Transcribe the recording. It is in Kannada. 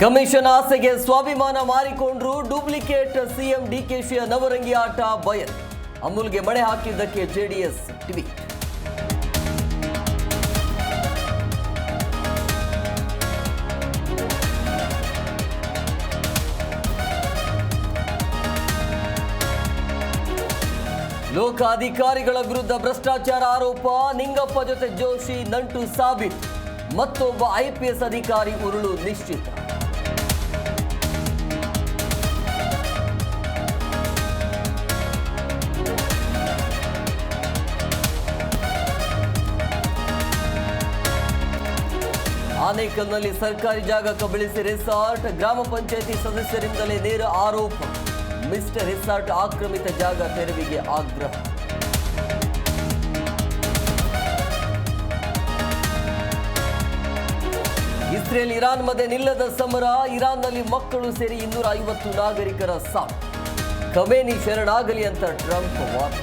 ಕಮಿಷನ್ ಆಸೆಗೆ ಸ್ವಾಭಿಮಾನ ಮಾರಿಕೊಂಡ್ರು ಡೂಪ್ಲಿಕೇಟ್ ಸಿಎಂ ಡಿಕೆಶಿಯ ನವರಂಗಿ ಆಟ ಬಯಲು. ಅಮೂಲ್ಗೆ ಮಣೆ ಹಾಕಿದ್ದಕ್ಕೆ ಜೆಡಿಎಸ್ ಟ್ವೀಟ್. ಲೋಕಾಧಿಕಾರಿಗಳ ವಿರುದ್ಧ ಭ್ರಷ್ಟಾಚಾರ ಆರೋಪ, ನಿಂಗಪ್ಪ ಜೊತೆ ಜೋಶಿ ನಂಟು ಸಾಬೀತು. ಮತ್ತೊಬ್ಬ ಐಪಿಎಸ್ ಅಧಿಕಾರಿ ಉರುಳು ನಿಶ್ಚಿತ. ಆನೇಕಲ್ನಲ್ಲಿ ಸರ್ಕಾರಿ ಜಾಗ ಕಬಳಿಸಿ ರೆಸಾರ್ಟ್, ಗ್ರಾಮ ಪಂಚಾಯಿತಿ ಸದಸ್ಯರಿಂದಲೇ ನೇರ ಆರೋಪ. ಮಿಸ್ಟರ್ ರೆಸಾರ್ಟ್ ಆಕ್ರಮಿತ ಜಾಗ ತೆರವಿಗೆ ಆಗ್ರಹ. ಇಸ್ರೇಲ್ ಇರಾನ್ ಮಧ್ಯೆ ನಿಲ್ಲದ ಸಮರ, ಇರಾನ್ನಲ್ಲಿ ಮಕ್ಕಳು ಸೇರಿ 250 ನಾಗರಿಕರ ಸಾವು. ಖಮೇನಿ ಶರಣಾಗಲಿ ಅಂತ ಟ್ರಂಪ್ ವಾದ.